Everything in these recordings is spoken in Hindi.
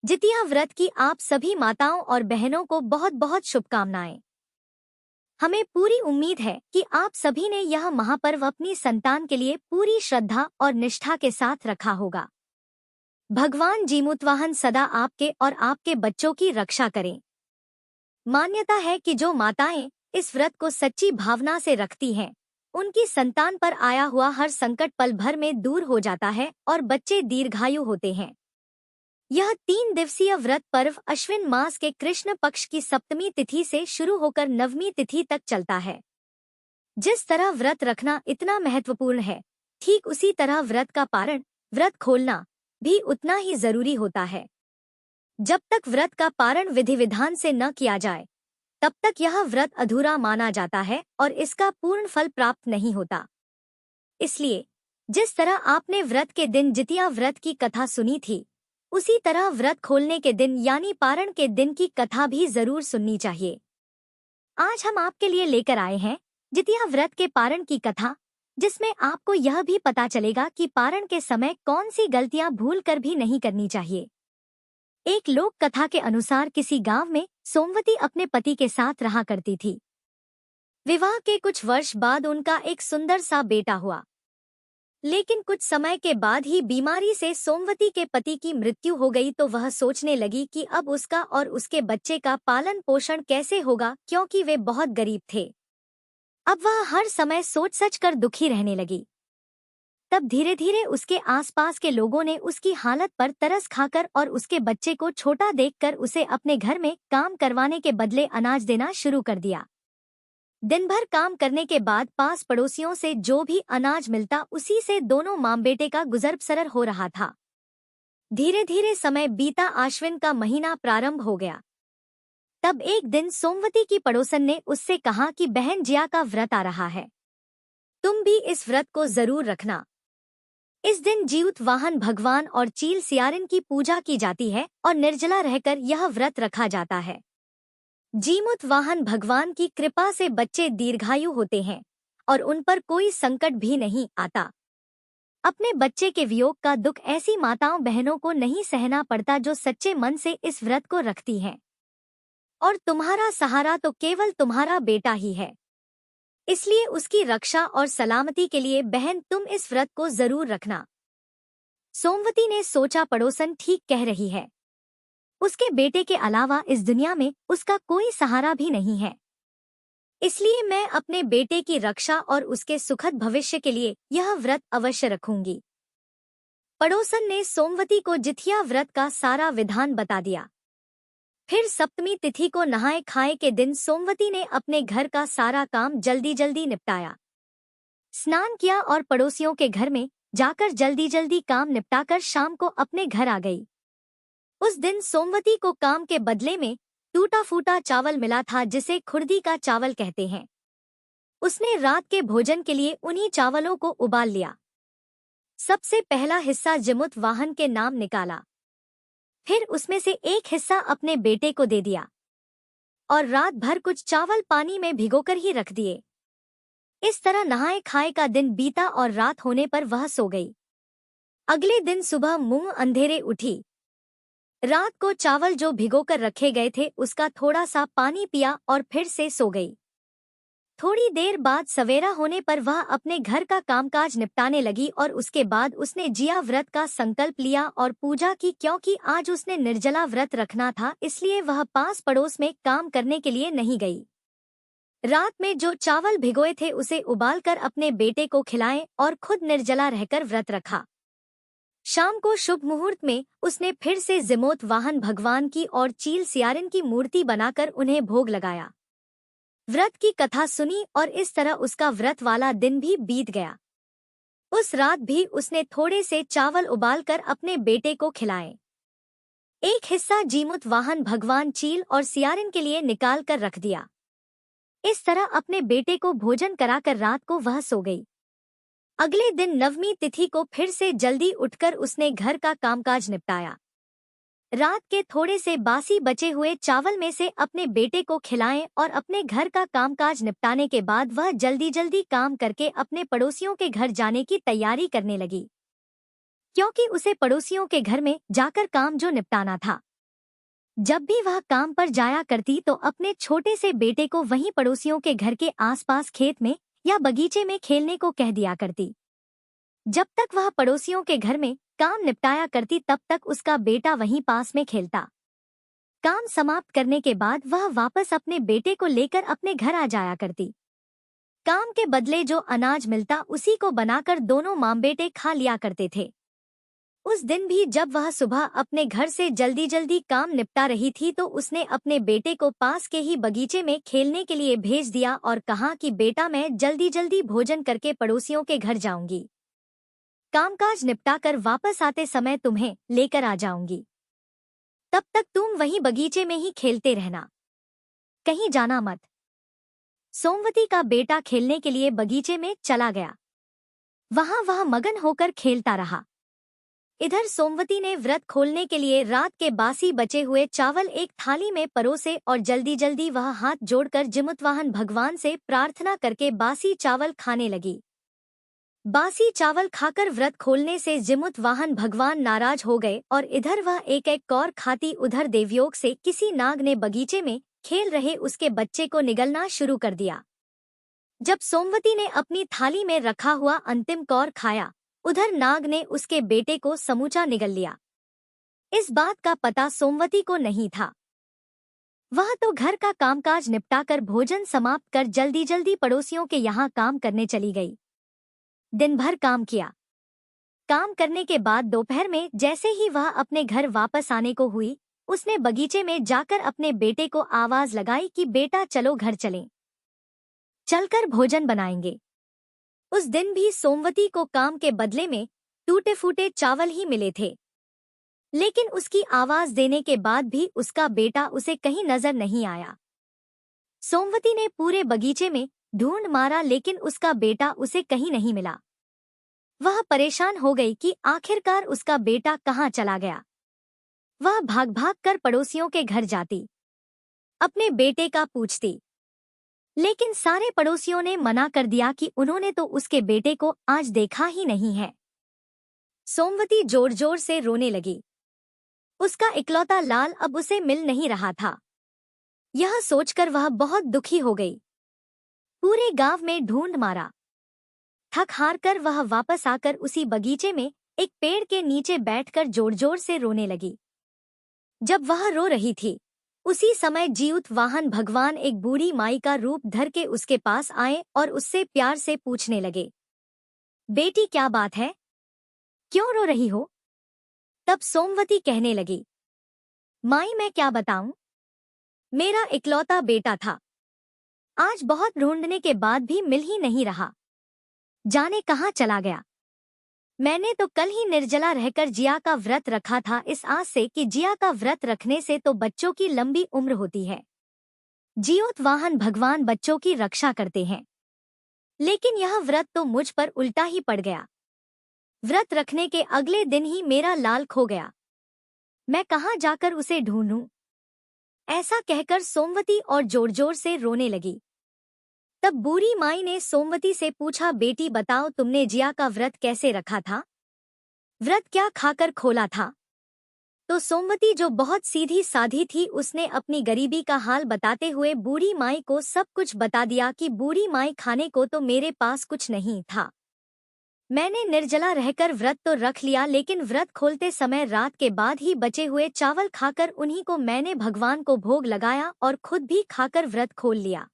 जितिया व्रत की आप सभी माताओं और बहनों को बहुत बहुत शुभकामनाएं। हमें पूरी उम्मीद है कि आप सभी ने यह महापर्व अपनी संतान के लिए पूरी श्रद्धा और निष्ठा के साथ रखा होगा। भगवान जीमूतवाहन सदा आपके और आपके बच्चों की रक्षा करें। मान्यता है कि जो माताएं इस व्रत को सच्ची भावना से रखती हैं, उनकी संतान पर आया हुआ हर संकट पल भर में दूर हो जाता है और बच्चे दीर्घायु होते हैं। यह 3 दिवसीय व्रत पर्व अश्विन मास के कृष्ण पक्ष की सप्तमी तिथि से शुरू होकर नवमी तिथि तक चलता है। जिस तरह व्रत रखना इतना महत्वपूर्ण है, ठीक उसी तरह व्रत का पारण, व्रत खोलना भी उतना ही जरूरी होता है। जब तक व्रत का पारण विधि विधान से न किया जाए, तब तक यह व्रत अधूरा माना जाता है और इसका पूर्ण फल प्राप्त नहीं होता। इसलिए जिस तरह आपने व्रत के दिन जितिया व्रत की कथा सुनी थी, उसी तरह व्रत खोलने के दिन यानी पारण के दिन की कथा भी जरूर सुननी चाहिए। आज हम आपके लिए लेकर आए हैं जितिया व्रत के पारण की कथा, जिसमें आपको यह भी पता चलेगा कि पारण के समय कौन सी गलतियां भूल कर भी नहीं करनी चाहिए। एक लोक कथा के अनुसार किसी गांव में सोमवती अपने पति के साथ रहा करती थी। विवाह के कुछ वर्ष बाद उनका एक सुंदर सा बेटा हुआ, लेकिन कुछ समय के बाद ही बीमारी से सोमवती के पति की मृत्यु हो गई तो वह सोचने लगी कि अब उसका और उसके बच्चे का पालन पोषण कैसे होगा, क्योंकि वे बहुत गरीब थे। अब वह हर समय सोच सच कर दुखी रहने लगी। तब धीरे धीरे उसके आसपास के लोगों ने उसकी हालत पर तरस खाकर और उसके बच्चे को छोटा देखकर उसे अपने घर में काम करवाने के बदले अनाज देना शुरू कर दिया। दिन भर काम करने के बाद पास पड़ोसियों से जो भी अनाज मिलता, उसी से दोनों मां बेटे का गुजर बसर हो रहा था। धीरे धीरे समय बीता, आश्विन का महीना प्रारंभ हो गया। तब एक दिन सोमवती की पड़ोसन ने उससे कहा कि बहन जिया का व्रत आ रहा है, तुम भी इस व्रत को जरूर रखना। इस दिन जीमूतवाहन भगवान और चील सियारिन की पूजा की जाती है और निर्जला रहकर यह व्रत रखा जाता है। जीमूतवाहन भगवान की कृपा से बच्चे दीर्घायु होते हैं और उन पर कोई संकट भी नहीं आता। अपने बच्चे के वियोग का दुख ऐसी माताओं बहनों को नहीं सहना पड़ता जो सच्चे मन से इस व्रत को रखती हैं। और तुम्हारा सहारा तो केवल तुम्हारा बेटा ही है, इसलिए उसकी रक्षा और सलामती के लिए बहन तुम इस व्रत को जरूर रखना। सोमवती ने सोचा, पड़ोसन ठीक कह रही है। उसके बेटे के अलावा इस दुनिया में उसका कोई सहारा भी नहीं है, इसलिए मैं अपने बेटे की रक्षा और उसके सुखद भविष्य के लिए यह व्रत अवश्य रखूंगी। पड़ोसन ने सोमवती को जितिया व्रत का सारा विधान बता दिया। फिर सप्तमी तिथि को नहाए खाए के दिन सोमवती ने अपने घर का सारा काम जल्दी जल्दी निपटाया। स्नान किया और पड़ोसियों के घर में जाकर जल्दी जल्दी काम निपटाकर शाम को अपने घर आ गई। उस दिन सोमवती को काम के बदले में टूटा फूटा चावल मिला था, जिसे खुर्दी का चावल कहते हैं। उसने रात के भोजन के लिए उन्हीं चावलों को उबाल लिया। सबसे पहला हिस्सा जीमूतवाहन के नाम निकाला, फिर उसमें से एक हिस्सा अपने बेटे को दे दिया और रात भर कुछ चावल पानी में भिगोकर ही रख दिए। इस तरह नहाए खाए का दिन बीता और रात होने पर वह सो गई। अगले दिन सुबह मुंह अंधेरे उठी। रात को चावल जो भिगोकर रखे गए थे उसका थोड़ा सा पानी पिया और फिर से सो गई। थोड़ी देर बाद सवेरा होने पर वह अपने घर का कामकाज निपटाने लगी और उसके बाद उसने जिया व्रत का संकल्प लिया और पूजा की, क्योंकि आज उसने निर्जला व्रत रखना था, इसलिए वह पास पड़ोस में काम करने के लिए नहीं गई। रात में जो चावल भिगोए थे उसे उबालकर अपने बेटे को खिलाएं और खुद निर्जला रहकर व्रत रखा। शाम को शुभ मुहूर्त में उसने फिर से जीमूतवाहन भगवान की और चील सियारिन की मूर्ति बनाकर उन्हें भोग लगाया। व्रत की कथा सुनी और इस तरह उसका व्रत वाला दिन भी बीत गया। उस रात भी उसने थोड़े से चावल उबालकर अपने बेटे को खिलाए। एक हिस्सा जीमूतवाहन भगवान चील और सियारिन के लिए निकाल कर रख दिया। इस तरह अपने बेटे को भोजन कराकर रात को वह सो गई। अगले दिन नवमी तिथि को फिर से जल्दी उठकर उसने घर का कामकाज निपटाया। रात के थोड़े से बासी बचे हुए चावल में से अपने बेटे को खिलाएं और अपने घर का कामकाज निपटाने के बाद वह जल्दी जल्दी काम करके अपने पड़ोसियों के घर जाने की तैयारी करने लगी, क्योंकि उसे पड़ोसियों के घर में जाकर काम जो निपटाना था जब भी वह काम पर जाया करती तो अपने छोटे से बेटे को वहीं पड़ोसियों के घर के आसपास खेत में या बगीचे में खेलने को कह दिया करती। जब तक वह पड़ोसियों के घर में काम निपटाया करती तब तक उसका बेटा वहीं पास में खेलता। काम समाप्त करने के बाद वह वापस अपने बेटे को लेकर अपने घर आ जाया करती। काम के बदले जो अनाज मिलता उसी को बनाकर दोनों माँ बेटे खा लिया करते थे। उस दिन भी जब वह सुबह अपने घर से जल्दी जल्दी काम निपटा रही थी तो उसने अपने बेटे को पास के ही बगीचे में खेलने के लिए भेज दिया और कहा कि बेटा मैं जल्दी जल्दी भोजन करके पड़ोसियों के घर जाऊंगी। कामकाज निपटा कर वापस आते समय तुम्हें लेकर आ जाऊंगी। तब तक तुम वहीं बगीचे में ही खेलते रहना, कहीं जाना मत। सोमवती का बेटा खेलने के लिए बगीचे में चला गया। वहां वह मगन होकर खेलता रहा। इधर सोमवती ने व्रत खोलने के लिए रात के बासी बचे हुए चावल एक थाली में परोसे और जल्दी जल्दी वह हाथ जोड़कर जिमुतवाहन भगवान से प्रार्थना करके बासी चावल खाने लगी। बासी चावल खाकर व्रत खोलने से जिमुतवाहन भगवान नाराज हो गए और इधर वह एक एक कौर खाती उधर देवयोग से किसी नाग ने बगीचे में खेल रहे उसके बच्चे को निगलना शुरू कर दिया। जब सोमवती ने अपनी थाली में रखा हुआ अंतिम कौर खाया, उधर नाग ने उसके बेटे को समूचा निगल लिया। इस बात का पता सोमवती को नहीं था। वह तो घर का कामकाज निपटाकर भोजन समाप्त कर जल्दी जल्दी पड़ोसियों के यहाँ काम करने चली गई। दिन भर काम किया। काम करने के बाद दोपहर में जैसे ही वह अपने घर वापस आने को हुई, उसने बगीचे में जाकर अपने बेटे को आवाज लगाई कि बेटा चलो घर चलें, चलकर भोजन बनाएंगे। उस दिन भी सोमवती को काम के बदले में टूटे फूटे चावल ही मिले थे, लेकिन उसकी आवाज देने के बाद भी उसका बेटा उसे कहीं नजर नहीं आया। सोमवती ने पूरे बगीचे में ढूंढ मारा लेकिन उसका बेटा उसे कहीं नहीं मिला। वह परेशान हो गई कि आखिरकार उसका बेटा कहाँ चला गया। वह भाग भाग कर पड़ोसियों के घर जाती, अपने बेटे का पूछती, लेकिन सारे पड़ोसियों ने मना कर दिया कि उन्होंने तो उसके बेटे को आज देखा ही नहीं है। सोमवती जोर जोर से रोने लगी। उसका इकलौता लाल अब उसे मिल नहीं रहा था। यह सोचकर वह बहुत दुखी हो गई। पूरे गांव में ढूंढ मारा। थक हार कर वह वापस आकर उसी बगीचे में एक पेड़ के नीचे बैठकर जोर जोर से रोने लगी। जब वह रो रही थी, उसी समय जिमुतवाहन भगवान एक बूढ़ी माई का रूप धर के उसके पास आए और उससे प्यार से पूछने लगे, बेटी क्या बात है, क्यों रो रही हो? तब सोमवती कहने लगी, माई मैं क्या बताऊं, मेरा इकलौता बेटा था, आज बहुत ढूंढने के बाद भी मिल ही नहीं रहा, जाने कहाँ चला गया। मैंने तो कल ही निर्जला रहकर जिया का व्रत रखा था इस आस से कि जिया का व्रत रखने से तो बच्चों की लंबी उम्र होती है। जिमुतवाहन भगवान बच्चों की रक्षा करते हैं, लेकिन यह व्रत तो मुझ पर उल्टा ही पड़ गया। व्रत रखने के अगले दिन ही मेरा लाल खो गया। मैं कहाँ जाकर उसे ढूंढूं? ऐसा कहकर सोमवती और जोर जोर से रोने लगी। तब बूढ़ी माई ने सोमवती से पूछा, बेटी बताओ तुमने जिया का व्रत कैसे रखा था? व्रत क्या खाकर खोला था? तो सोमवती जो बहुत सीधी साधी थी, उसने अपनी गरीबी का हाल बताते हुए बूढ़ी माई को सब कुछ बता दिया कि बूढ़ी माई खाने को तो मेरे पास कुछ नहीं था। मैंने निर्जला रहकर व्रत तो रख लिया, लेकिन व्रत खोलते समय रात के बाद ही बचे हुए चावल खाकर उन्हीं को मैंने भगवान को भोग लगाया और खुद भी खाकर व्रत खोल लिया।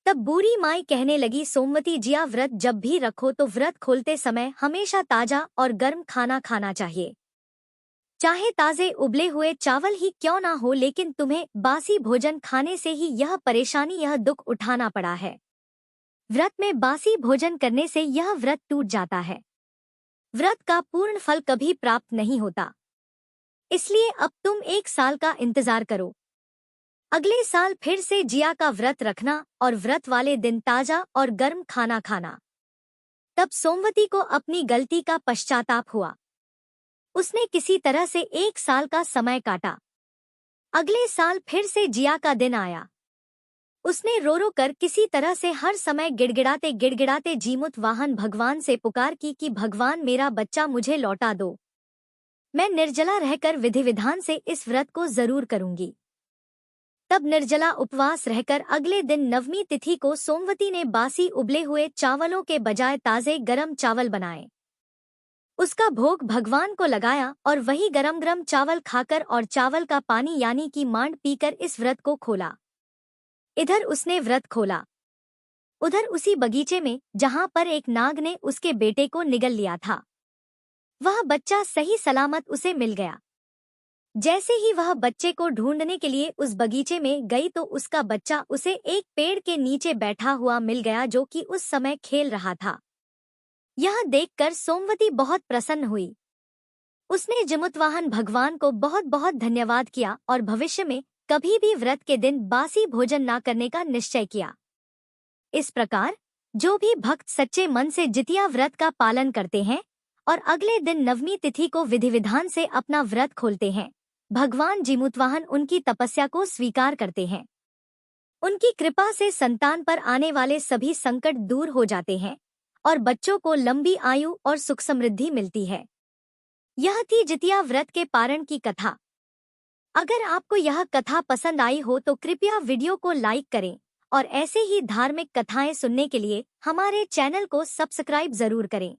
तब बूढ़ी माई कहने लगी, सोमवती जिया व्रत जब भी रखो तो व्रत खोलते समय हमेशा ताजा और गर्म खाना खाना चाहिए। चाहे ताजे उबले हुए चावल ही क्यों ना हो, लेकिन तुम्हें बासी भोजन खाने से ही यह परेशानी, यह दुख उठाना पड़ा है। व्रत में बासी भोजन करने से यह व्रत टूट जाता है। व्रत का पूर्ण फल कभी प्राप्त नहीं होता। इसलिए अब तुम 1 साल का इंतजार करो। अगले साल फिर से जिया का व्रत रखना और व्रत वाले दिन ताजा और गर्म खाना खाना। तब सोमवती को अपनी गलती का पश्चाताप हुआ। उसने किसी तरह से 1 साल का समय काटा। अगले साल फिर से जिया का दिन आया। उसने रो रो कर किसी तरह से हर समय गिड़गिड़ाते गिड़गिड़ाते जिमुतवाहन भगवान से पुकार की कि भगवान मेरा बच्चा मुझे लौटा दो। मैं निर्जला रहकर विधि विधान से इस व्रत को जरूर करूंगी। तब निर्जला उपवास रहकर अगले दिन नवमी तिथि को सोमवती ने बासी उबले हुए चावलों के बजाय ताजे गरम चावल बनाए। उसका भोग भगवान को लगाया और वही गरम गरम चावल खाकर और चावल का पानी यानी कि मांड पीकर इस व्रत को खोला। इधर उसने व्रत खोला, उधर उसी बगीचे में जहां पर एक नाग ने उसके बेटे को निगल लिया था, वह बच्चा सही सलामत उसे मिल गया। जैसे ही वह बच्चे को ढूंढने के लिए उस बगीचे में गई तो उसका बच्चा उसे एक पेड़ के नीचे बैठा हुआ मिल गया जो कि उस समय खेल रहा था। यह देखकर सोमवती बहुत प्रसन्न हुई। उसने जिमुतवाहन भगवान को बहुत बहुत धन्यवाद किया और भविष्य में कभी भी व्रत के दिन बासी भोजन ना करने का निश्चय किया। इस प्रकार जो भी भक्त सच्चे मन से जितिया व्रत का पालन करते हैं और अगले दिन नवमी तिथि को विधि विधान से अपना व्रत खोलते हैं, भगवान जिमुतवाहन उनकी तपस्या को स्वीकार करते हैं। उनकी कृपा से संतान पर आने वाले सभी संकट दूर हो जाते हैं और बच्चों को लंबी आयु और सुख समृद्धि मिलती है। यह थी जितिया व्रत के पारण की कथा। अगर आपको यह कथा पसंद आई हो तो कृपया वीडियो को लाइक करें और ऐसे ही धार्मिक कथाएं सुनने के लिए हमारे चैनल को सब्सक्राइब जरूर करें।